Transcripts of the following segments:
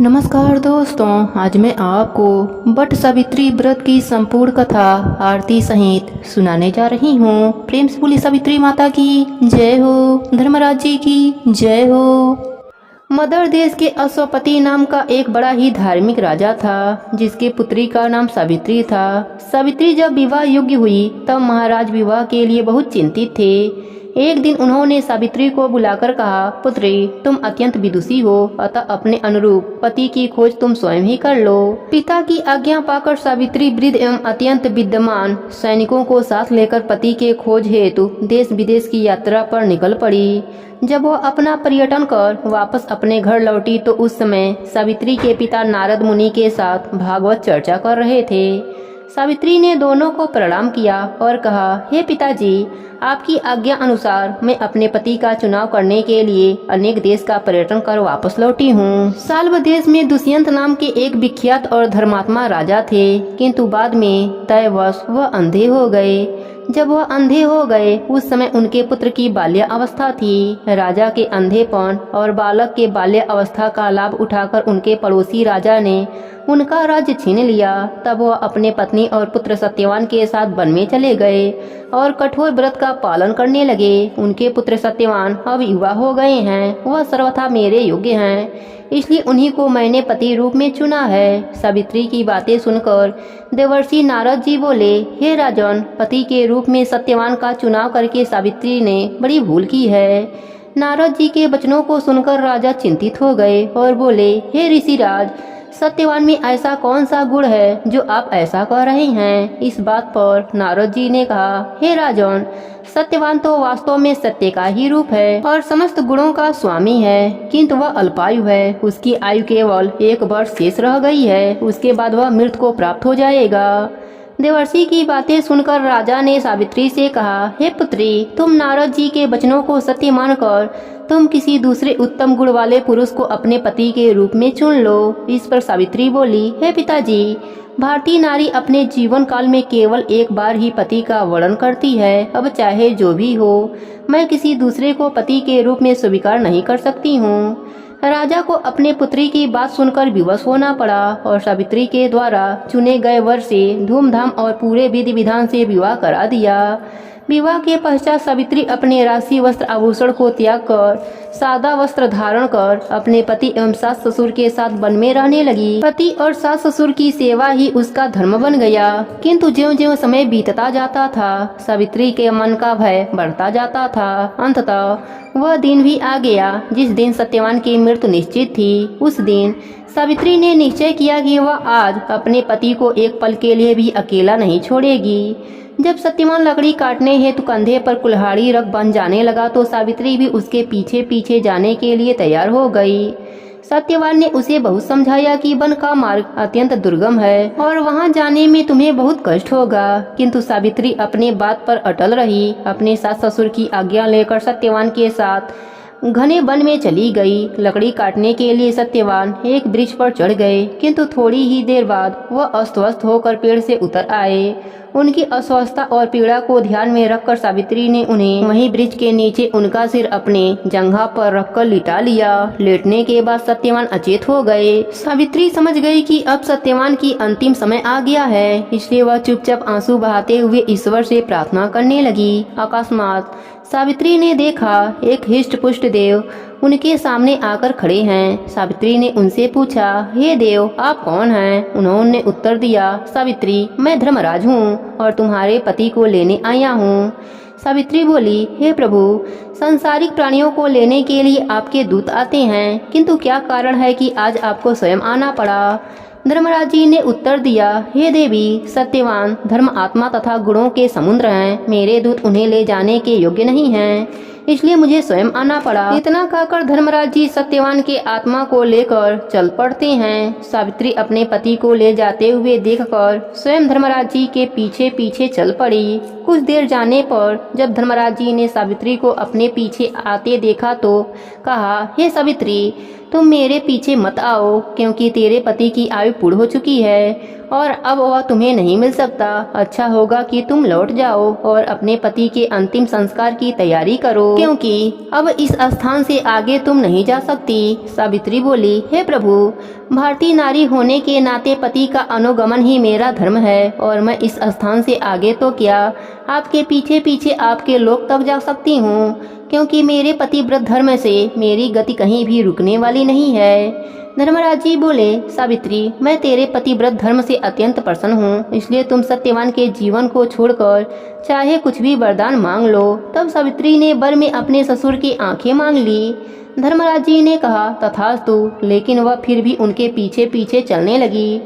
नमस्कार दोस्तों, आज मैं आपको वट सावित्री व्रत की संपूर्ण कथा आरती सहित सुनाने जा रही हूँ। प्रेम से बोली सावित्री माता की जय हो, धर्मराज जी की जय हो। मदर देश के अश्वपति नाम का एक बड़ा ही धार्मिक राजा था, जिसके पुत्री का नाम सावित्री था। सावित्री जब विवाह योग्य हुई तब महाराज विवाह के लिए बहुत चिंतित थे। एक दिन उन्होंने सावित्री को बुलाकर कहा, पुत्री, तुम अत्यंत विदुषी हो, अतः अपने अनुरूप पति की खोज तुम स्वयं ही कर लो। पिता की आज्ञा पाकर सावित्री वृद्ध एवं अत्यंत विद्यमान सैनिकों को साथ लेकर पति के खोज हेतु देश विदेश की यात्रा पर निकल पड़ी। जब वह अपना पर्यटन कर वापस अपने घर लौटी तो उस समय सावित्री के पिता नारद मुनि के साथ भागवत चर्चा कर रहे थे। सावित्री ने दोनों को प्रणाम किया और कहा, हे पिताजी, आपकी आज्ञा अनुसार मैं अपने पति का चुनाव करने के लिए अनेक देश का पर्यटन कर वापस लौटी हूँ। साल्व देश में दुष्यंत नाम के एक विख्यात और धर्मात्मा राजा थे, किंतु बाद में तयवश वह अंधे हो गए। जब वह अंधे हो गए उस समय उनके पुत्र की बाल्य अवस्था थी। राजा के अंधेपन और बालक के बाल्य अवस्था का लाभ उठाकर उनके पड़ोसी राजा ने उनका राज्य छीन लिया। तब वह अपने पत्नी और पुत्र सत्यवान के साथ वन में चले गए और कठोर व्रत का पालन करने लगे। उनके पुत्र सत्यवान अब युवा हो गए हैं, वह सर्वथा मेरे योग्य हैं, इसलिए उन्हीं को मैंने पति रूप में चुना है। सावित्री की बातें सुनकर देवर्षि नारद जी बोले, हे राजन, पति के रूप में सत्यवान का चुनाव करके सावित्री ने बड़ी भूल की है। नारद जी के वचनों को सुनकर राजा चिंतित हो गए और बोले, हे ऋषिराज, सत्यवान में ऐसा कौन सा गुण है जो आप ऐसा कह रहे हैं। इस बात पर नारद जी ने कहा, हे राजन, सत्यवान तो वास्तव में सत्य का ही रूप है और समस्त गुणों का स्वामी है, किंतु वह अल्पायु है। उसकी आयु केवल 1 वर्ष शेष रह गई है, उसके बाद वह मृत्यु को प्राप्त हो जाएगा। देवर्षि की बातें सुनकर राजा ने सावित्री से कहा, हे पुत्री, तुम नारद जी के वचनों को सत्य मानकर तुम किसी दूसरे उत्तम गुण वाले पुरुष को अपने पति के रूप में चुन लो। इस पर सावित्री बोली, हे पिताजी, भारतीय नारी अपने जीवन काल में केवल एक बार ही पति का वर्णन करती है। अब चाहे जो भी हो, मैं किसी दूसरे को पति के रूप में स्वीकार नहीं कर सकती हूँ। राजा को अपने पुत्री की बात सुनकर विवश होना पड़ा और सावित्री के द्वारा चुने गए वर से धूमधाम और पूरे विधि विधान से विवाह करा दिया। विवाह के पश्चात सावित्री अपने राशि वस्त्र आभूषण को त्याग कर सादा वस्त्र धारण कर अपने पति एवं सास ससुर के साथ वन में रहने लगी। पति और सास ससुर की सेवा ही उसका धर्म बन गया। किंतु ज्यों-ज्यों समय बीतता जाता था, सावित्री के मन का भय बढ़ता जाता था। अंततः वह दिन भी आ गया जिस दिन सत्यवान की मृत्यु निश्चित थी। उस दिन सावित्री ने निश्चय किया कि वह आज अपने पति को एक पल के लिए भी अकेला नहीं छोड़ेगी। जब सत्यवान लकड़ी काटने हेतु कंधे पर कुल्हाड़ी रख बन जाने लगा तो सावित्री भी उसके पीछे पीछे जाने के लिए तैयार हो गई। सत्यवान ने उसे बहुत समझाया कि वन का मार्ग अत्यंत दुर्गम है और वहां जाने में तुम्हें बहुत कष्ट होगा, किंतु सावित्री अपने बात पर अटल रही। अपने सास ससुर की आज्ञा लेकर सत्यवान के साथ घने वन में चली गई। लकड़ी काटने के लिए सत्यवान एक वृक्ष पर चढ़ गए, किंतु थोड़ी ही देर बाद वह अस्त-व्यस्त होकर पेड़ से उतर आए। उनकी अस्वस्थता और पीड़ा को ध्यान में रखकर सावित्री ने उन्हें वहीं वृक्ष के नीचे उनका सिर अपने जंघा पर रखकर लिटा लिया। लेटने के बाद सत्यवान अचेत हो गए। सावित्री समझ गई कि अब सत्यवान की अंतिम समय आ गया है, इसलिए वह चुपचाप आंसू बहाते हुए ईश्वर से प्रार्थना करने लगी। अकस्मात सावित्री ने देखा एक हिष्ट पुष्ट देव उनके सामने आकर खड़े हैं। सावित्री ने उनसे पूछा, हे देव, आप कौन हैं? उन्होंने उत्तर दिया, सावित्री, मैं धर्मराज हूँ और तुम्हारे पति को लेने आया हूँ। सावित्री बोली, हे प्रभु, सांसारिक प्राणियों को लेने के लिए आपके दूत आते हैं, किंतु क्या कारण है कि आज आपको स्वयं आना पड़ा? धर्मराज जी ने उत्तर दिया, हे देवी, सत्यवान धर्म आत्मा तथा गुणों के समुद्र हैं। मेरे दूत उन्हें ले जाने के योग्य नहीं हैं, इसलिए मुझे स्वयं आना पड़ा। इतना कहकर धर्मराज जी सत्यवान के आत्मा को लेकर चल पड़ते हैं। सावित्री अपने पति को ले जाते हुए देखकर स्वयं धर्मराज जी के पीछे पीछे चल पड़ी। कुछ देर जाने पर जब धर्मराज जी ने सावित्री को अपने पीछे आते देखा तो कहा, हे सावित्री, तुम मेरे पीछे मत आओ, क्योंकि तेरे पति की आयु पूर्ण हो चुकी है और अब वह तुम्हें नहीं मिल सकता। अच्छा होगा कि तुम लौट जाओ और अपने पति के अंतिम संस्कार की तैयारी करो, क्योंकि अब इस स्थान से आगे तुम नहीं जा सकती। सावित्री बोली, हे प्रभु, भारतीय नारी होने के नाते पति का अनुगमन ही मेरा धर्म है और मैं इस स्थान से आगे तो क्या, आपके पीछे पीछे आपके लोक तक जा सकती हूँ, क्योंकि मेरे पतिव्रत धर्म से मेरी गति कहीं भी रुकने वाली नहीं है। धर्मराज जी बोले, सावित्री, मैं तेरे पतिव्रत धर्म से अत्यंत प्रसन्न हूँ, इसलिए तुम सत्यवान के जीवन को छोड़कर चाहे कुछ भी वरदान मांग लो। तब सावित्री ने वर में अपने ससुर की आंखें मांग ली। धर्मराज जी ने कहा, तथास्तु, लेकिन वह फिर भी उनके पीछे पीछे चलने लगी।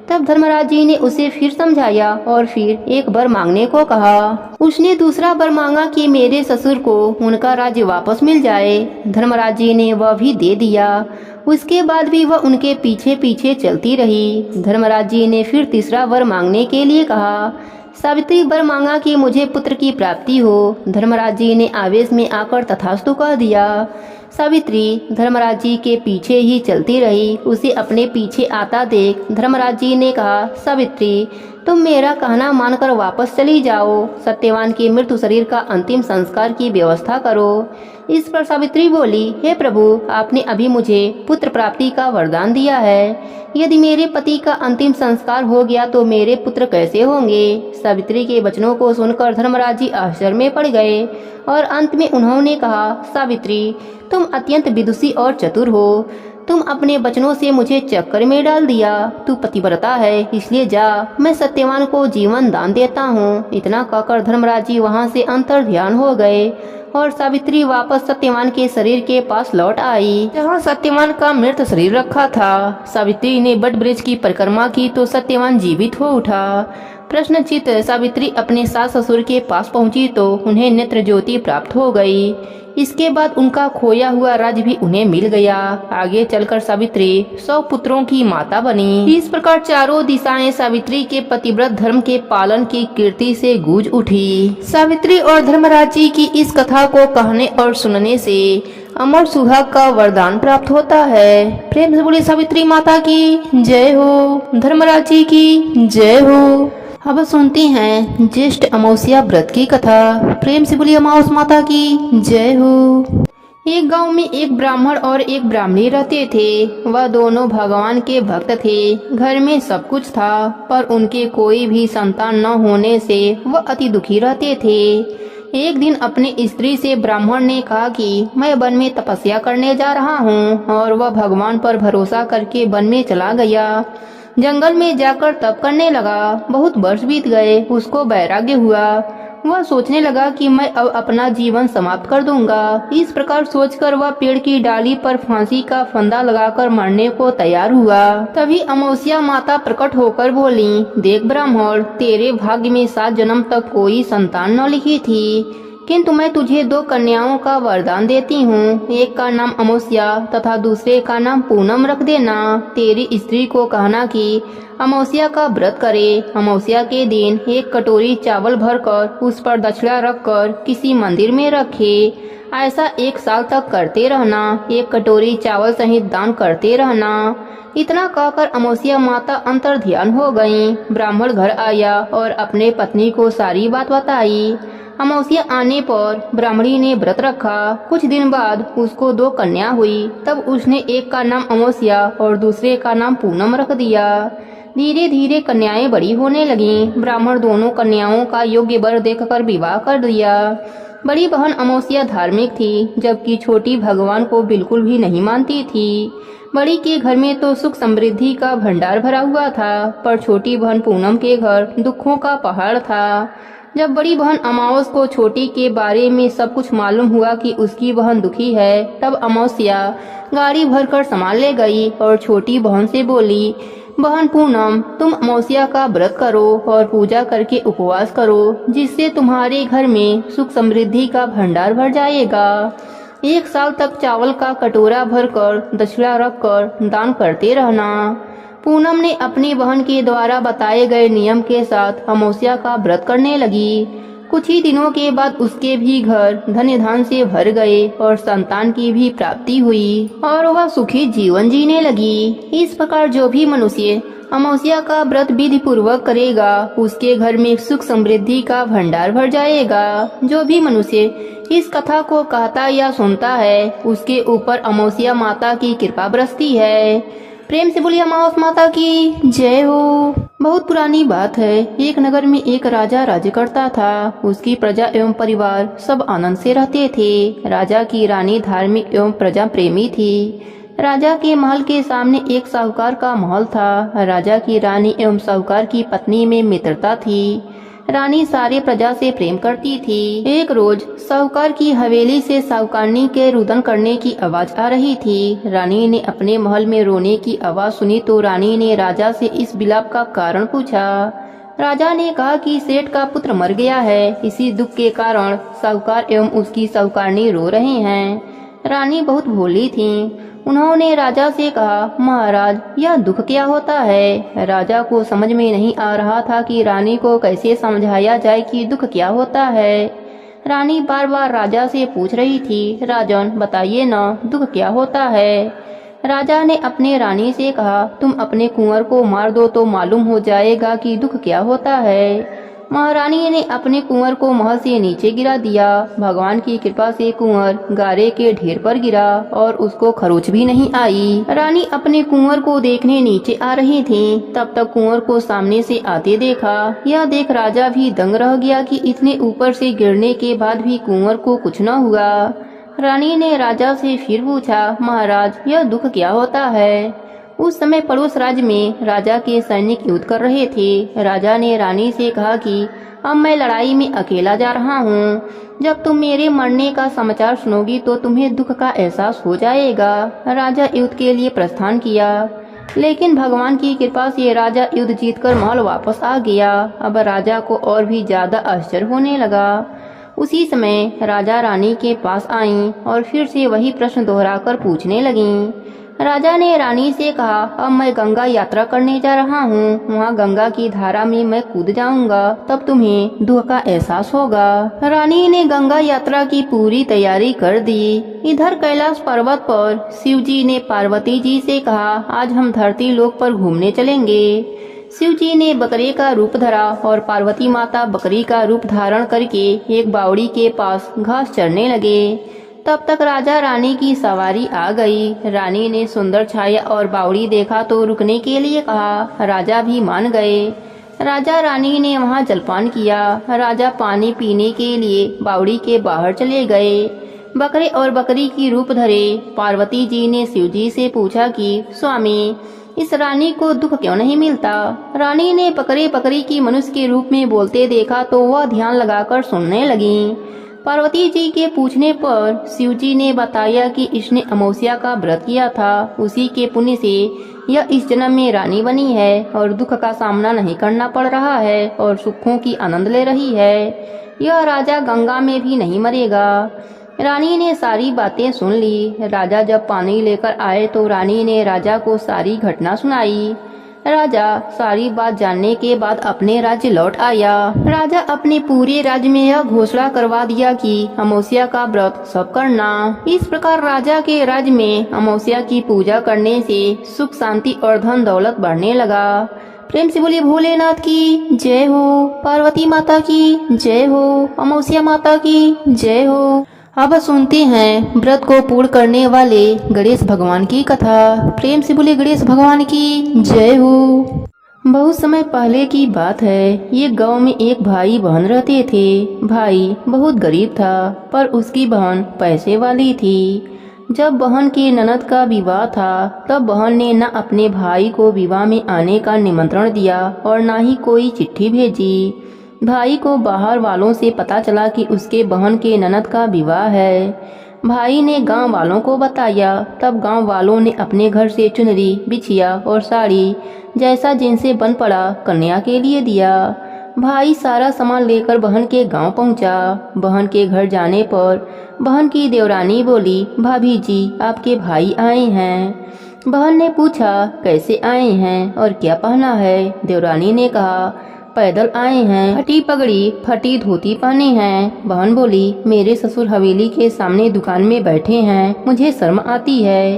तब धर्मराज जी ने उसे फिर समझाया और फिर एक वर मांगने को कहा। उसने दूसरा वर मांगा कि मेरे ससुर को उनका राज्य वापस मिल जाए। धर्मराज जी ने वह भी दे दिया। उसके बाद भी वह उनके पीछे पीछे चलती रही। धर्मराज जी ने फिर तीसरा वर मांगने के लिए कहा। सावित्री वर मांगा कि मुझे पुत्र की प्राप्ति हो। धर्मराज जी ने आवेश में आकर तथास्तु कह दिया। सावित्री धर्मराज जी के पीछे ही चलती रही। उसे अपने पीछे आता देख धर्मराज जी ने कहा, सावित्री, तुम मेरा कहना मानकर वापस चली जाओ। सत्यवान के मृत्यु शरीर का अंतिम संस्कार की व्यवस्था करो। इस पर सावित्री बोली, हे प्रभु, आपने अभी मुझे पुत्र प्राप्ति का वरदान दिया है। यदि मेरे पति का अंतिम संस्कार हो गया तो मेरे पुत्र कैसे होंगे? सावित्री के वचनों को सुनकर धर्मराज जी आश्चर्य में पड़ गए और अंत में उन्होंने कहा, सावित्री, तुम अत्यंत विदुषी और चतुर हो। तुम अपने वचनों से मुझे चक्कर में डाल दिया। तू पतिव्रता है, इसलिए जा, मैं सत्यवान को जीवन दान देता हूँ। इतना कहकर धर्मराज जी वहाँ से अंतर ध्यान हो गए और सावित्री वापस सत्यवान के शरीर के पास लौट आई, जहाँ सत्यवान का मृत शरीर रखा था। सावित्री ने बट ब्रिज की परिक्रमा की तो सत्यवान जीवित हो उठा। प्रश्नचित सावित्री अपने सास ससुर के पास पहुंची तो उन्हें नेत्र ज्योति प्राप्त हो गई। इसके बाद उनका खोया हुआ राज्य भी उन्हें मिल गया। आगे चलकर सावित्री 100 पुत्रों की माता बनी। इस प्रकार चारों दिशाएं सावित्री के पतिव्रत धर्म के पालन की कीर्ति से गूंज उठी। सावित्री और धर्मराज जी की इस कथा को कहने और सुनने से अमर सुहाग का वरदान प्राप्त होता है। प्रेम से बोली सावित्री माता की जय हो, धर्मराज जी की जय हो। अब सुनते हैं ज्येष्ठ अमावस्या व्रत की कथा। प्रेम से बोली अमावस माता की जय हो। एक गांव में एक ब्राह्मण और एक ब्राह्मणी रहते थे। वह दोनों भगवान के भक्त थे। घर में सब कुछ था, पर उनके कोई भी संतान न होने से वह अति दुखी रहते थे। एक दिन अपनी स्त्री से ब्राह्मण ने कहा कि मैं वन में तपस्या करने जा रहा हूँ, और वह भगवान पर भरोसा करके वन में चला गया। जंगल में जाकर तप करने लगा। बहुत वर्ष बीत गए। उसको वैराग्य हुआ। वह सोचने लगा कि मैं अब अपना जीवन समाप्त कर दूंगा। इस प्रकार सोचकर वह पेड़ की डाली पर फांसी का फंदा लगाकर मरने को तैयार हुआ। तभी अमावस्या माता प्रकट होकर बोली, देख ब्राह्मण, तेरे भाग्य में 7 जन्म तक कोई संतान न लिखी थी, किंतु मैं तुझे 2 कन्याओं का वरदान देती हूँ। एक का नाम अमावस्या तथा दूसरे का नाम पूनम रख देना। तेरी स्त्री को कहना कि अमावस्या का व्रत करे। अमावस्या के दिन 1 कटोरी चावल भरकर उस पर दक्षिणा रखकर किसी मंदिर में रखे। ऐसा 1 साल तक करते रहना। 1 कटोरी चावल सहित दान करते रहना। इतना कहकर अमावस्या माता अंतर ध्यान हो गयी। ब्राह्मण घर आया और अपने पत्नी को सारी बात बताई। अमावस्या आने पर ब्राह्मणी ने व्रत रखा। कुछ दिन बाद उसको 2 कन्या हुई। तब उसने एक का नाम अमावस्या और दूसरे का नाम पूनम रख दिया। धीरे धीरे कन्याएं बड़ी होने लगीं। ब्राह्मण दोनों कन्याओं का योग्य वर देखकर विवाह कर दिया। बड़ी बहन अमावस्या धार्मिक थी, जबकि छोटी भगवान को बिल्कुल भी नहीं मानती थी। बड़ी के घर में तो सुख समृद्धि का भंडार भरा हुआ था, पर छोटी बहन पूनम के घर दुखों का पहाड़ था। जब बड़ी बहन अमावस को छोटी के बारे में सब कुछ मालूम हुआ कि उसकी बहन दुखी है, तब अमावस्या गाड़ी भरकर सामान ले गई और छोटी बहन से बोली, बहन पूनम, तुम अमावस्या का व्रत करो और पूजा करके उपवास करो, जिससे तुम्हारे घर में सुख समृद्धि का भंडार भर जाएगा। 1 साल तक चावल का कटोरा भरकर दक्षिणा रखकर दान करते रहना। पूनम ने अपनी बहन के द्वारा बताए गए नियम के साथ अमावस्या का व्रत करने लगी। कुछ ही दिनों के बाद उसके भी घर धन धान से भर गए और संतान की भी प्राप्ति हुई और वह सुखी जीवन जीने लगी। इस प्रकार जो भी मनुष्य अमावस्या का व्रत विधि पूर्वक करेगा उसके घर में सुख समृद्धि का भंडार भर जाएगा। जो भी मनुष्य इस कथा को कहता या सुनता है उसके ऊपर अमावस्या माता की कृपा बरसती है। प्रेम से बोलिए अमावस माता की जय हो। बहुत पुरानी बात है। एक नगर में एक राजा राज्य करता था। उसकी प्रजा एवं परिवार सब आनंद से रहते थे। राजा की रानी धार्मिक एवं प्रजा प्रेमी थी। राजा के महल के सामने एक साहूकार का महल था। राजा की रानी एवं साहूकार की पत्नी में मित्रता थी। रानी सारे प्रजा से प्रेम करती थी। एक रोज साहूकार की हवेली से साहूकारनी के रुदन करने की आवाज आ रही थी। रानी ने अपने महल में रोने की आवाज सुनी तो रानी ने राजा से इस विलाप का कारण पूछा। राजा ने कहा कि सेठ का पुत्र मर गया है, इसी दुख के कारण साहूकार एवं उसकी साहूकारनी रो रहे हैं। रानी बहुत भोली थी। उन्होंने राजा से कहा, महाराज यह दुख क्या होता है। राजा को समझ में नहीं आ रहा था कि रानी को कैसे समझाया जाए कि दुख क्या होता है। रानी बार बार राजा से पूछ रही थी, राजन बताइए ना दुख क्या होता है। राजा ने अपने रानी से कहा, तुम अपने कुंवर को मार दो तो मालूम हो जाएगा कि दुख क्या होता है। महारानी ने अपने कुंवर को महल से नीचे गिरा दिया। भगवान की कृपा से कुंवर गारे के ढेर पर गिरा और उसको खरोच भी नहीं आई। रानी अपने कुंवर को देखने नीचे आ रही थी। तब तक कुंवर को सामने से आते देखा। यह देख राजा भी दंग रह गया कि इतने ऊपर से गिरने के बाद भी कुंवर को कुछ न हुआ। रानी ने राजा से फिर पूछा, महाराज यह दुख क्या होता है। उस समय पड़ोस राज्य में राजा के सैनिक युद्ध कर रहे थे। राजा ने रानी से कहा कि अब मैं लड़ाई में अकेला जा रहा हूँ। जब तुम मेरे मरने का समाचार सुनोगी तो तुम्हें दुख का एहसास हो जाएगा। राजा युद्ध के लिए प्रस्थान किया, लेकिन भगवान की कृपा से राजा युद्ध जीतकर महल वापस आ गया। अब राजा को और भी ज्यादा आश्चर्य होने लगा। उसी समय राजा रानी के पास आईं और फिर से वही प्रश्न दोहराकर पूछने लगीं। राजा ने रानी से कहा, अब मैं गंगा यात्रा करने जा रहा हूँ। वहाँ गंगा की धारा में मैं कूद जाऊंगा, तब तुम्हें दुख का एहसास होगा। रानी ने गंगा यात्रा की पूरी तैयारी कर दी। इधर कैलाश पर्वत पर शिव जी ने पार्वती जी से कहा, आज हम धरती लोक पर घूमने चलेंगे। शिव जी ने बकरे का रूप धरा और पार्वती माता बकरी का रूप धारण करके एक बावड़ी के पास घास चरने लगे। तब तक राजा रानी की सवारी आ गई। रानी ने सुंदर छाया और बावड़ी देखा तो रुकने के लिए कहा। राजा भी मान गए। राजा रानी ने वहां जलपान किया। राजा पानी पीने के लिए बावड़ी के बाहर चले गए। बकरे और बकरी की रूप धरे पार्वती जी ने शिव जी से पूछा कि स्वामी इस रानी को दुख क्यों नहीं मिलता। रानी ने बकरे बकरी की मनुष्य के रूप में बोलते देखा तो वह ध्यान लगाकर सुनने लगी। पार्वती जी के पूछने पर शिव जी ने बताया कि इसने अमावस्या का व्रत किया था, उसी के पुण्य से यह इस जन्म में रानी बनी है और दुख का सामना नहीं करना पड़ रहा है और सुखों की आनंद ले रही है। यह राजा गंगा में भी नहीं मरेगा। रानी ने सारी बातें सुन ली। राजा जब पानी लेकर आए तो रानी ने राजा को सारी घटना सुनाई। राजा सारी बात जानने के बाद अपने राज्य लौट आया। राजा अपने पूरे राज्य में यह घोषणा करवा दिया कि अमावस्या का व्रत सब करना। इस प्रकार राजा के राज्य में अमावस्या की पूजा करने से सुख शांति और धन दौलत बढ़ने लगा। प्रेम से बोलिए भोलेनाथ की जय हो, पार्वती माता की जय हो, अमावस्या माता की जय हो। अब सुनते हैं व्रत को पूर्ण करने वाले गणेश भगवान की कथा। प्रेम से बोले गणेश भगवान की जय हो। बहुत समय पहले की बात है। ये गांव में एक भाई बहन रहते थे। भाई बहुत गरीब था पर उसकी बहन पैसे वाली थी। जब बहन के ननद का विवाह था तब बहन ने न अपने भाई को विवाह में आने का निमंत्रण दिया और न ही कोई चिट्ठी भेजी। भाई को बाहर वालों से पता चला कि उसके बहन के ननद का विवाह है। भाई ने गांव वालों को बताया। तब गांव वालों ने अपने घर से चुनरी, बिछिया और साड़ी जैसा जिनसे बन पड़ा कन्या के लिए दिया। भाई सारा सामान लेकर बहन के गांव पहुंचा। बहन के घर जाने पर बहन की देवरानी बोली, भाभी जी आपके भाई आए हैं। बहन ने पूछा कैसे आए हैं और क्या पहना है। देवरानी ने कहा, पैदल आए हैं, फटी पगड़ी फटी धोती पहने हैं। बहन बोली, मेरे ससुर हवेली के सामने दुकान में बैठे हैं, मुझे शर्म आती है।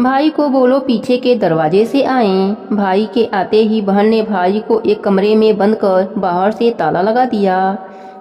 भाई को बोलो पीछे के दरवाजे से आए। भाई के आते ही बहन ने भाई को एक कमरे में बंद कर बाहर से ताला लगा दिया।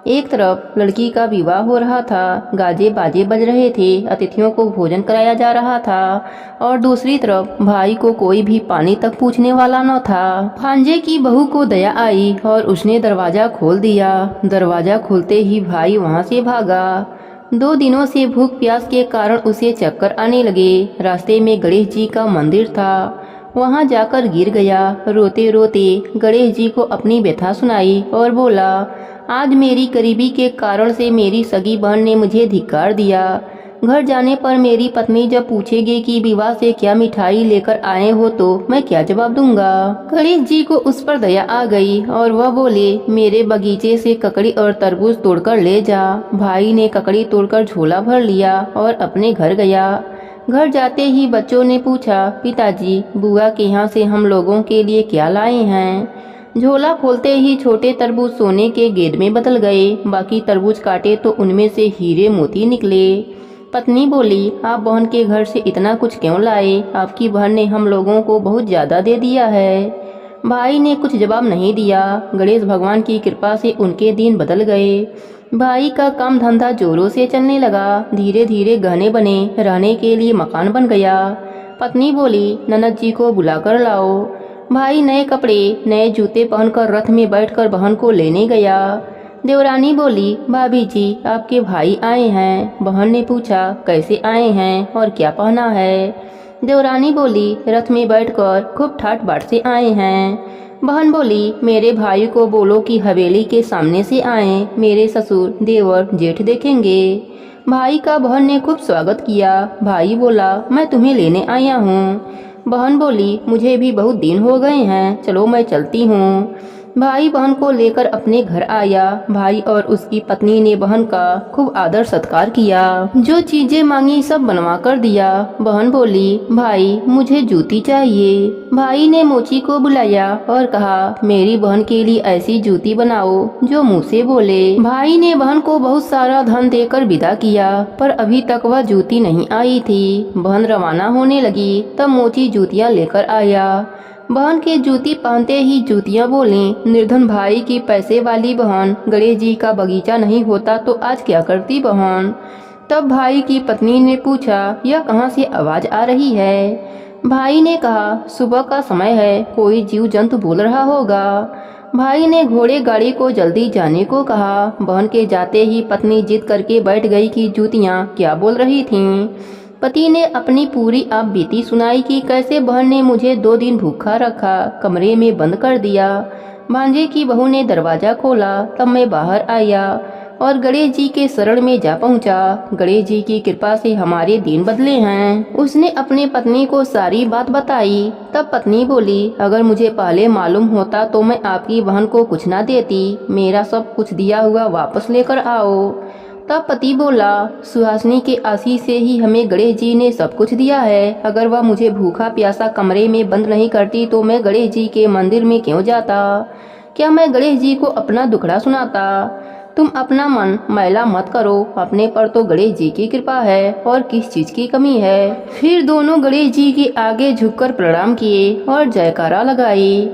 एक तरफ लड़की का विवाह हो रहा था, गाजे बाजे बज रहे थे, अतिथियों को भोजन कराया जा रहा था, और दूसरी तरफ भाई को कोई भी पानी तक पूछने वाला न था। भांजे की बहू को दया आई और उसने दरवाजा खोल दिया। दरवाजा खोलते ही भाई वहां से भागा। 2 दिनों से भूख प्यास के कारण उसे चक्कर आने लगे। रास्ते में गणेश जी का मंदिर था, वहां जाकर गिर गया। रोते रोते गणेश जी को अपनी व्यथा सुनाई और बोला, आज मेरी गरीबी के कारण से मेरी सगी बहन ने मुझे धिक्कार दिया। घर जाने पर मेरी पत्नी जब पूछेगी कि विवाह से क्या मिठाई लेकर आए हो तो मैं क्या जवाब दूंगा। गणेश जी को उस पर दया आ गई और वह बोले, मेरे बगीचे से ककड़ी और तरबूज तोड़कर ले जा। भाई ने ककड़ी तोड़कर झोला भर लिया और अपने घर गया। घर जाते ही बच्चों ने पूछा, पिताजी बुआ के यहाँ से हम लोगों के लिए क्या लाए हैं। झोला खोलते ही छोटे तरबूज सोने के गेद में बदल गए, बाकी तरबूज काटे तो उनमें से हीरे मोती निकले। पत्नी बोली, आप बहन के घर से इतना कुछ क्यों लाए? आपकी बहन ने हम लोगों को बहुत ज्यादा दे दिया है। भाई ने कुछ जवाब नहीं दिया। गणेश भगवान की कृपा से उनके दिन बदल गए। भाई का काम धंधा जोरों से चलने लगा। धीरे धीरे गहने बने, रहने के लिए मकान बन गया। पत्नी बोली, ननद जी को बुलाकर लाओ। भाई नए कपड़े नए जूते पहनकर रथ में बैठकर बहन को लेने गया। देवरानी बोली, भाभी जी आपके भाई आए हैं। बहन ने पूछा, कैसे आए हैं और क्या पहना है। देवरानी बोली, रथ में बैठकर खूब ठाट बाट से आए हैं। बहन बोली, मेरे भाई को बोलो कि हवेली के सामने से आए, मेरे ससुर देवर जेठ देखेंगे। भाई का बहन ने खूब स्वागत किया। भाई बोला, मैं तुम्हें लेने आया हूँ। बहन बोली, मुझे भी बहुत दिन हो गए हैं, चलो मैं चलती हूँ। भाई बहन को लेकर अपने घर आया। भाई और उसकी पत्नी ने बहन का खूब आदर सत्कार किया। जो चीजें मांगी सब बनवा कर दिया। बहन बोली, भाई मुझे जूती चाहिए। भाई ने मोची को बुलाया और कहा, मेरी बहन के लिए ऐसी जूती बनाओ जो मुँह से बोले। भाई ने बहन को बहुत सारा धन देकर विदा किया, पर अभी तक वह जूती नहीं आई थी। बहन रवाना होने लगी, तब मोची जूतियाँ लेकर आया। बहन के जूती पहनते ही जूतियाँ बोली, निर्धन भाई की पैसे वाली बहन, गणेश जी का बगीचा नहीं होता तो आज क्या करती बहन। तब भाई की पत्नी ने पूछा, यह कहाँ से आवाज आ रही है। भाई ने कहा, सुबह का समय है, कोई जीव जंतु बोल रहा होगा। भाई ने घोड़े गाड़ी को जल्दी जाने को कहा। बहन के जाते ही पत्नी जिद करके बैठ गई कि जूतियाँ क्या बोल रही थीं। पति ने अपनी पूरी आप बीती सुनाई कि कैसे बहन ने मुझे 2 दिन भूखा रखा, कमरे में बंद कर दिया। भांजे की बहू ने दरवाजा खोला, तब मैं बाहर आया और गणेश जी के शरण में जा पहुंचा। गणेश जी की कृपा से हमारे दिन बदले हैं। उसने अपने पत्नी को सारी बात बताई। तब पत्नी बोली, अगर मुझे पहले मालूम होता तो मैं आपकी बहन को कुछ ना देती, मेरा सब कुछ दिया हुआ वापस लेकर आओ। तब पति बोला, सुहासिनी के आशीष से ही हमें गणेश जी ने सब कुछ दिया है। अगर वह मुझे भूखा प्यासा कमरे में बंद नहीं करती तो मैं गणेश जी के मंदिर में क्यों जाता? क्या मैं गणेश जी को अपना दुखड़ा सुनाता? तुम अपना मन मैला मत करो, अपने पर तो गणेश जी की कृपा है और किस चीज की कमी है। फिर दोनों गणेश जी के आगे झुककर प्रणाम किए और जयकारा लगाई।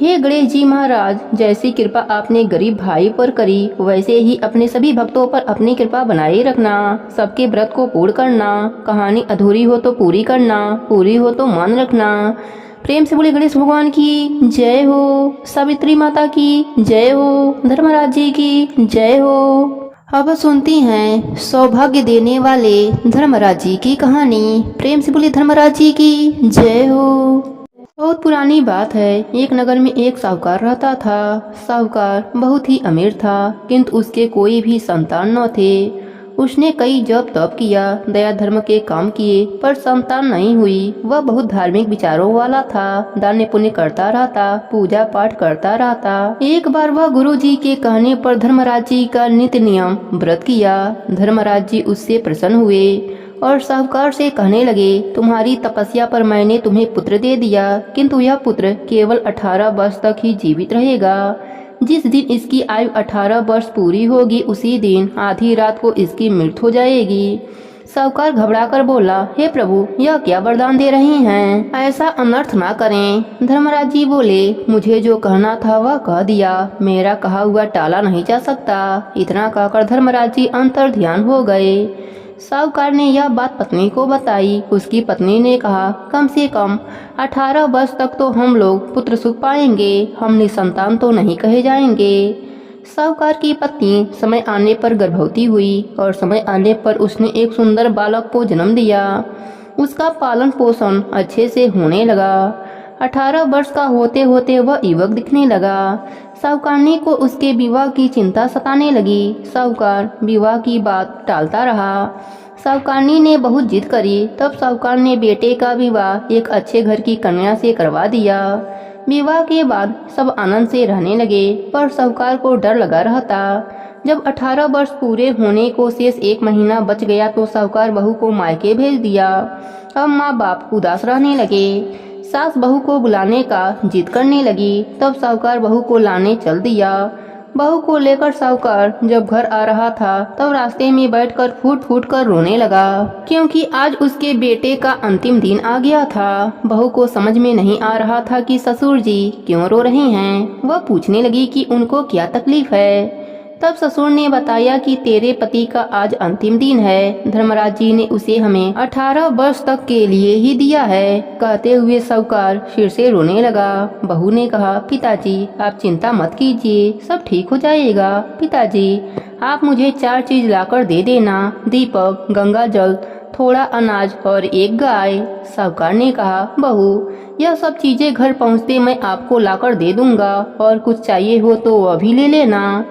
हे गणेश जी महाराज, जैसी कृपा आपने गरीब भाई पर करी, वैसे ही अपने सभी भक्तों पर अपनी कृपा बनाए रखना। सबके व्रत को पूर्ण करना, कहानी अधूरी हो तो पूरी करना, पूरी हो तो मान रखना। प्रेम से बोले गणेश भगवान की जय हो, सावित्री माता की जय हो, धर्मराज जी की जय हो। अब सुनती हैं सौभाग्य देने वाले धर्मराज जी की कहानी। प्रेम से बोले धर्मराज जी की जय हो। बहुत पुरानी बात है। एक नगर में एक साहूकार रहता था। साहूकार बहुत ही अमीर था, किंतु उसके कोई भी संतान न थे। उसने कई जप तप किया, दया धर्म के काम किए, पर संतान नहीं हुई। वह बहुत धार्मिक विचारों वाला था, दान पुण्य करता रहता, पूजा पाठ करता रहता। एक बार वह गुरु जी के कहने पर धर्मराज जी का नित्य नियम व्रत किया। धर्मराज जी उससे प्रसन्न हुए और साहूकार से कहने लगे, तुम्हारी तपस्या पर मैंने तुम्हें पुत्र दे दिया, किंतु यह पुत्र केवल 18 वर्ष तक ही जीवित रहेगा। जिस दिन इसकी आयु 18 वर्ष पूरी होगी उसी दिन आधी रात को इसकी मृत्यु हो जाएगी। साहूकार घबराकर बोला, हे प्रभु, यह क्या वरदान दे रहे हैं, ऐसा अनर्थ ना करें। धर्मराज जी बोले, मुझे जो कहना था वह कह दिया, मेरा कहा हुआ टाला नहीं जा सकता। इतना कहकर धर्मराज जी अंतर ध्यान हो गए। साहूकार ने यह बात पत्नी को बताई। उसकी पत्नी ने कहा, कम से कम 18 वर्ष तक तो हम लोग पुत्र सुख पाएंगे, हम निसंतान तो नहीं कहे जाएंगे। साहूकार की पत्नी समय आने पर गर्भवती हुई और समय आने पर उसने एक सुंदर बालक को जन्म दिया। उसका पालन पोषण अच्छे से होने लगा। 18 वर्ष का होते होते वह युवक दिखने लगा। साहूकारनी को उसके विवाह की चिंता सताने लगी। साहूकार विवाह की बात टालता रहा। साहूकारनी ने बहुत जिद करी। तब साहूकार ने बेटे का विवाह एक अच्छे घर की कन्या से करवा दिया। विवाह के बाद सब आनंद से रहने लगे, पर साहूकार को डर लगा रहता। जब 18 वर्ष पूरे होने को शेष 1 महीना बच गया तो साहूकार बहू को मायके भेज दिया। अब माँ बाप उदास रहने लगे। सास बहू को बुलाने का जिद करने लगी। तब साहूकार बहू को लाने चल दिया। बहू को लेकर साहूकार जब घर आ रहा था तब रास्ते में बैठकर फूट फूट कर रोने लगा, क्योंकि आज उसके बेटे का अंतिम दिन आ गया था। बहू को समझ में नहीं आ रहा था कि ससुर जी क्यों रो रहे हैं। वह पूछने लगी कि उनको क्या तकलीफ है। तब ससुर ने बताया कि तेरे पति का आज अंतिम दिन है। धर्मराज जी ने उसे हमें 18 वर्ष तक के लिए ही दिया है। कहते हुए साहूकार फिर से रोने लगा। बहू ने कहा, पिताजी आप चिंता मत कीजिए, सब ठीक हो जाएगा। पिताजी आप मुझे 4 चीज लाकर दे देना, दीपक, गंगा जल, थोड़ा अनाज और एक गाय। साहूकार ने कहा, बहू यह सब चीजें घर पहुँचते मैं आपको लाकर दे दूंगा, और कुछ चाहिए हो तो वह भी ले लेना।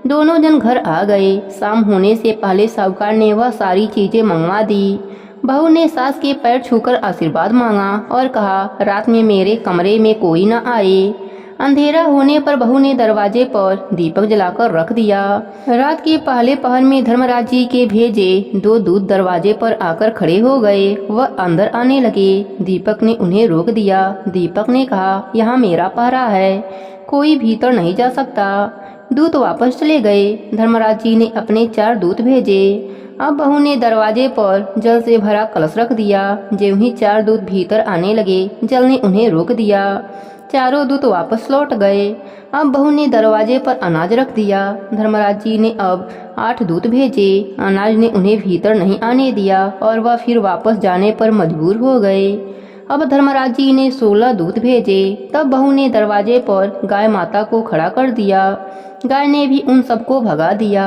दोनों जन घर आ गए। शाम होने से पहले साहूकार ने वह सारी चीजें मंगवा दी। बहू ने सास के पैर छूकर आशीर्वाद मांगा और कहा, रात में मेरे कमरे में कोई न आए। अंधेरा होने पर बहू ने दरवाजे पर दीपक जलाकर रख दिया। रात के पहले पहर में धर्मराज जी के भेजे 2 दूत दरवाजे पर आकर खड़े हो गए। वह अंदर आने लगे। दीपक ने उन्हें रोक दिया। दीपक ने कहा, यहाँ मेरा पहरा है, कोई भीतर नहीं जा सकता। दूत वापस चले गए। धर्मराज जी ने अपने 4 दूत भेजे। अब बहू ने दरवाजे पर जल से भरा कलश रख दिया। ज्यों ही 4 दूत भीतर आने लगे, जल ने उन्हें रोक दिया। चारों दूत वापस लौट गए। अब बहू ने दरवाजे पर अनाज रख दिया। धर्मराज जी ने अब 8 दूत भेजे। अनाज ने उन्हें भीतर नहीं आने दिया और वह फिर वापस जाने पर मजबूर हो गए। अब धर्मराज जी ने 16 दूत भेजे। तब बहू ने दरवाजे पर गाय माता को खड़ा कर दिया। गाय ने भी उन सबको भगा दिया।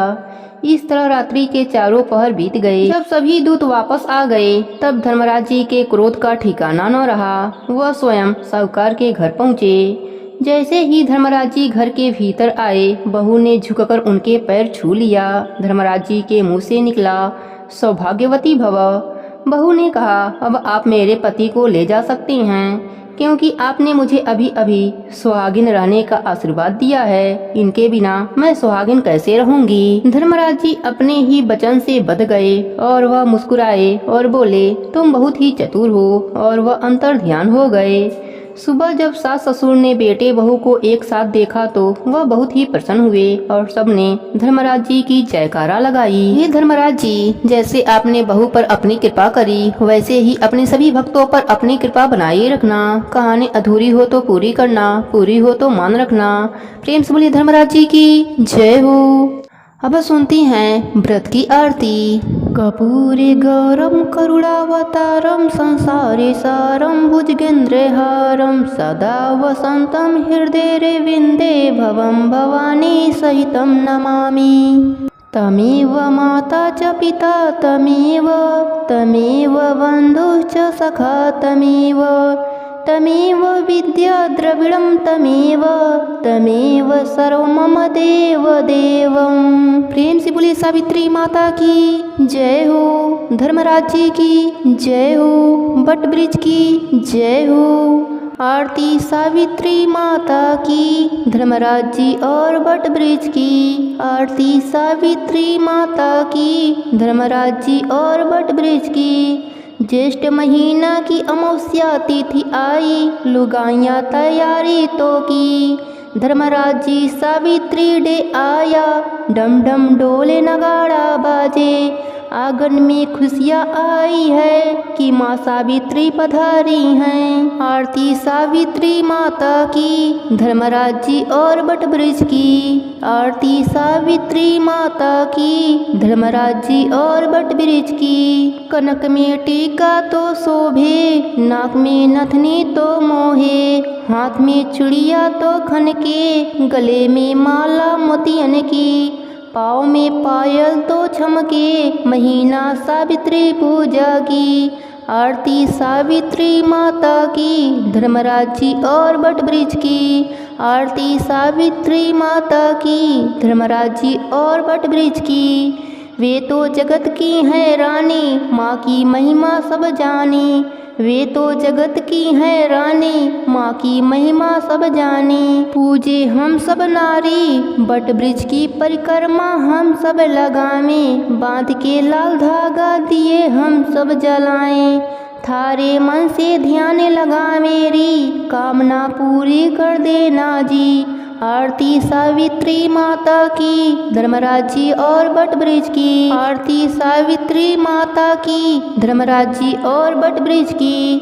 इस तरह रात्रि के 4 पहर बीत गए। जब सभी दूत वापस आ गए तब धर्मराज जी के क्रोध का ठिकाना न रहा। वह स्वयं साहूकार के घर पहुँचे। जैसे ही धर्मराज जी घर के भीतर आए, बहू ने झुककर उनके पैर छू लिया। धर्मराज जी के मुँह से निकला, सौभाग्यवती भव। बहू ने कहा, अब आप मेरे पति को ले जा सकते हैं, क्योंकि आपने मुझे अभी अभी सुहागिन रहने का आशीर्वाद दिया है। इनके बिना मैं सुहागिन कैसे रहूंगी। धर्मराज जी अपने ही वचन से बध गए और वह मुस्कुराए और बोले, तुम बहुत ही चतुर हो, और वह अंतर ध्यान हो गए। सुबह जब सास ससुर ने बेटे बहू को एक साथ देखा तो वह बहुत ही प्रसन्न हुए और सबने धर्मराज जी की जयकारा लगाई। हे धर्मराज जी, जैसे आपने बहू पर अपनी कृपा करी, वैसे ही अपने सभी भक्तों पर अपनी कृपा बनाए रखना। कहानी अधूरी हो तो पूरी करना, पूरी हो तो मान रखना। प्रेम से बोलिए धर्मराज जी की जय हो। अब सुनती हैं व्रत की आरती। कपूरे गौरम करुणावतारम संसारे सारम भुजगेन्द्रहारम सदा वसंतम हृदय रविंदे भवम भवानी सहितम नमामि। तमेव माता च पिता तमेव बन्धुश्च सखा तमेव विद्या द्रविणं तमेव सर्व मम देव देवम। प्रेम से बोलिए सावित्री माता की जय हो, धर्मराज जी की जय हो, बटवृक्ष की जय हो। आरती सावित्री माता की, धर्मराज जी और बटवृक्ष की। आरती सावित्री माता की, धर्मराज जी और बटवृक्ष की। ज्येष्ठ महीना की अमावस्या तिथि आई, लुगाइयाँ तैयारी तो की। धर्मराज जी सावित्री डे आया, डम डम डोले नगाड़ा बाजे। आंगन में खुशियाँ आई है कि माँ सावित्री पधारी हैं। आरती सावित्री माता की, धर्मराज जी और बटवृक्ष की। आरती सावित्री माता की, धर्मराज जी और बटवृक्ष की। कनक में टीका तो शोभे, नाक में नथनी तो मोहे। हाथ में चूड़िया तो खनके, गले में माला मोतियन की। पाँव में पायल तो छमके, महीना सावित्री पूजा की। आरती सावित्री माता की, धर्मराज जी और बटवृक्ष की। आरती सावित्री माता की, धर्मराज जी और बटवृक्ष की। वे तो जगत की हैं रानी, माँ की महिमा सब जानी। वे तो जगत की हैं रानी, माँ की महिमा सब जानी। पूजे हम सब नारी, बटवृक्ष की परिक्रमा हम सब लगावें। बांध के लाल धागा दिए हम सब जलाएं। थारे मन से ध्यान लगा मेरी, कामना पूरी कर देना जी। आरती सावित्री माता की, धर्मराज जी और बटवृक्ष की। आरती सावित्री माता की, धर्मराज जी और बटवृक्ष की।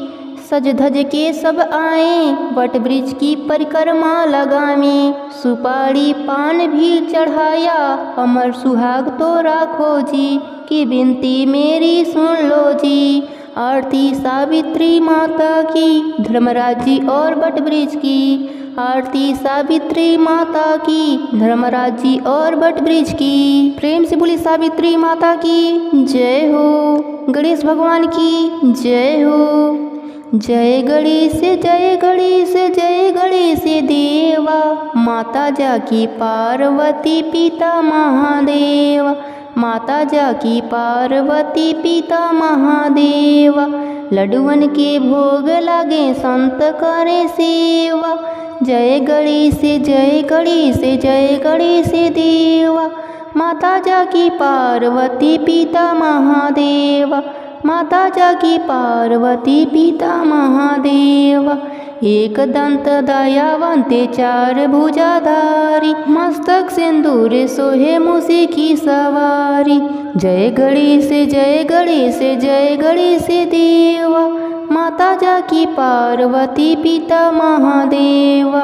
सज धज के सब आए, बटवृक्ष की परिक्रमा लगावें। सुपारी पान भी चढ़ाया, अमर सुहाग तो राखो जी, कि विनती मेरी सुन लो जी। आरती सावित्री माता की, धर्मराज जी और बटवृक्ष की। आरती सावित्री माता की, धर्मराज जी और बटवृक्ष की। प्रेम से बोली सावित्री माता की जय हो। गणेश भगवान की जय हो। जय गणेश जय गणेश जय गणेश देवा। माता जाकी पार्वती पिता महादेव। माता जाकी पार्वती पिता महादेव। लड्डुअन के भोग लागे संत करे सेवा। जय गणेश जय गणेश जय गणेश देवा। माता जाकी पार्वती पिता महादेव। माता जाकी पार्वती पिता महादेव। एक दंत दयावंते चार भुजाधारी। मस्तक सिंदूर सोहे मूसी की सवारी। जय गणेश जय गणेश जय गणेश देवा। माता जाकी पार्वती पिता महादेव।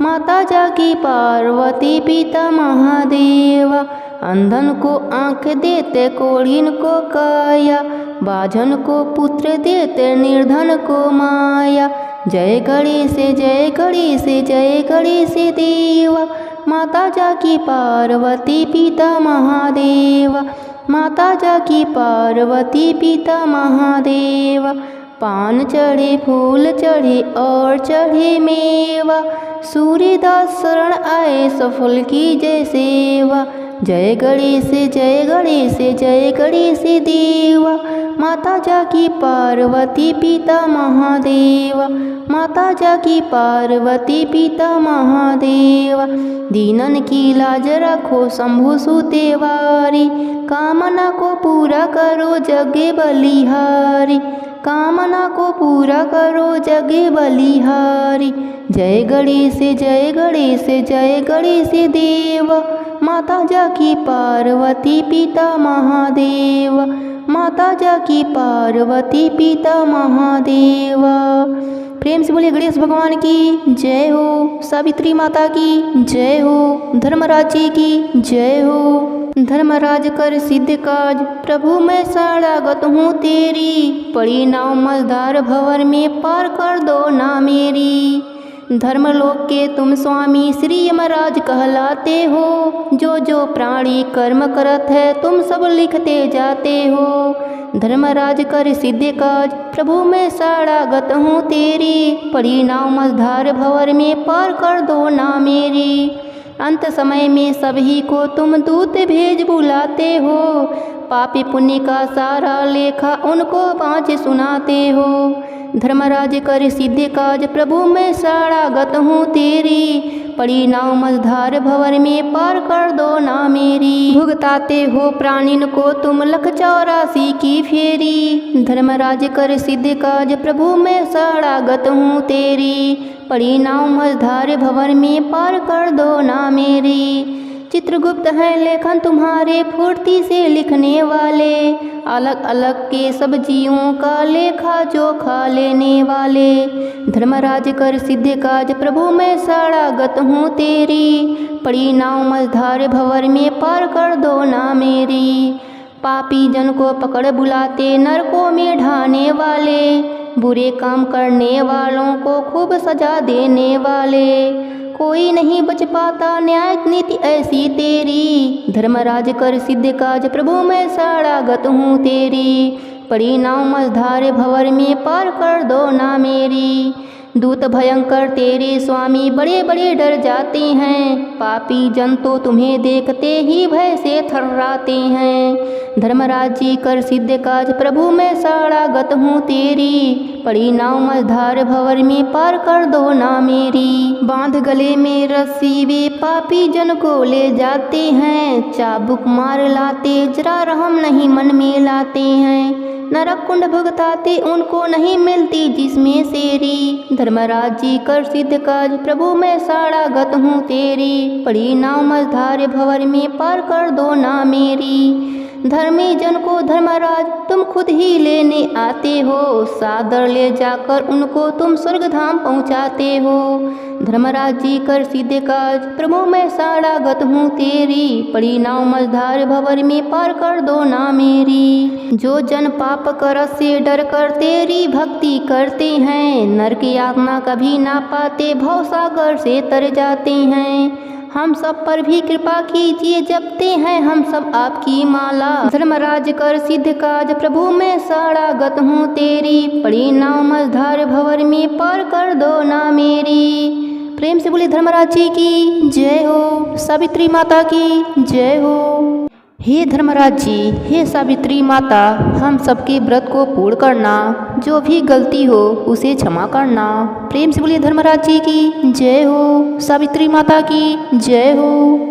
माता जाकी पार्वती पिता महादेव। अंधन को आँख देते कोढ़िन को काया। बाझन को पुत्र देते निर्धन को माया। जय गणेश जय गणेश जय गणेश देवा। माता जाकी पार्वती पिता महादेव। माता जाकी पार्वती पिता महादेव। पान चढ़े फूल चढ़े और चढ़े मेवा। सूर्यदास शरण आए सफल की जय सेवा। जय गणेश जय गणेश जय गणेश देवा। माता जाकी पार्वती पिता महादेव। माता जाकी पार्वती पिता महादेव। दीनन की लाज रखो शंभु सुतेवारी। कामना को पूरा करो जगे बलिहारी। कामना को पूरा करो जगे बलिहारी। जय गणेश जय गणेश जय गणेश देव। माता जाकी पार्वती पिता महादेव। माता जाकी पार्वती पिता महादेव। प्रेम से बोलिए गणेश भगवान की जय हो। सावित्री माता की जय हो। धर्मराज जी की जय हो। धर्मराज कर सिद्ध काज, प्रभु मैं शरणागत हूँ तेरी। पड़ी नाव मझधार भंवर में, पार कर दो ना मेरी। धर्मलोक के तुम स्वामी श्री यमराज कहलाते हो। जो जो प्राणी कर्म करत है तुम सब लिखते जाते हो। धर्मराज कर सिद्ध काज, प्रभु मैं शरणागत हूँ तेरी। पड़ी नाव मझधार भंवर में, पार कर दो ना मेरी। अंत समय में सभी को तुम दूत भेज बुलाते हो। पापी पुण्य का सारा लेखा उनको पाँच सुनाते हो। धर्मराज कर सिद्ध काज, प्रभु मैं शरणागत हूँ तेरी। पड़ी नाव मझधार भंवर में, पार कर दो ना मेरी। भुगताते हो प्राणिन को तुम लख 84 की फेरी, धर्मराज कर सिद्ध काज प्रभु मैं शरणागत हूँ तेरी। पड़ी नाव मझधार भंवर में, पार कर दो ना मेरी। चित्रगुप्त है लेखन तुम्हारे, फुर्ती से लिखने वाले, अलग अलग के सब जीवों का लेखा जोखा लेने वाले। धर्मराज कर सिद्ध काज प्रभु मैं शरणागत हूँ तेरी, पड़ी नाव मझधार भंवर में, पार कर दो ना मेरी। पापी जन को पकड़ बुलाते, नरकों में ढाने वाले, बुरे काम करने वालों को खूब सजा देने वाले। कोई नहीं बच पाता, न्याय नीति ऐसी तेरी। धर्मराज कर सिद्ध काज प्रभु मैं शरणागत हूँ तेरी, पड़ी नाव मझधार भंवर में, पार कर दो ना मेरी। दूत भयंकर तेरे स्वामी बड़े बड़े डर जाते हैं, पापी जन तो तुम्हें देखते ही भय से थर्राते हैं। धर्मराज जी कर सिद्ध काज प्रभु मैं शरणागत हूँ तेरी, पड़ी नाव मझधार भंवर में, पार कर दो ना मेरी। बांध गले में रस्सी वे पापी जन को ले जाते हैं, चाबुक मार लाते जरा रहम नहीं मन में लाते हैं। नरक कुंड भुगताते उनको नहीं मिलती जिसमें सेरी। धर्मराज जी कर सिद्ध काज प्रभु मैं शरणागत हूँ तेरी, पड़ी नाव मझधार भंवर में, पार कर दो ना मेरी। धर्मी जन को धर्मराज तुम खुद ही लेने आते हो, सादर ले जाकर उनको तुम स्वर्गधाम पहुँचाते हो। धर्मराज जी कर सिद्ध काज प्रभु मैं शरणागत हूँ तेरी, पड़ी नाव मझधार भंवर में, पार कर दो ना मेरी। जो जन पाप कर से डर कर तेरी भक्ति करते हैं, नरक यातना कभी ना पाते भवसागर से तर जाते हैं। हम सब पर भी कृपा कीजिए, जपते हैं हम सब आपकी माला। धर्मराज कर सिद्ध काज प्रभु मैं शरणागत हूँ तेरी, पड़ी नाव मझधार भंवर में, पार कर दो ना मेरी। प्रेम से बोले धर्मराज जी की जय हो, सावित्री माता की जय हो। हे धर्मराज जी, हे सावित्री माता, हम सबके व्रत को पूर्ण करना, जो भी गलती हो उसे क्षमा करना। प्रेम से बोलिए धर्मराज जी की जय हो, सावित्री माता की जय हो।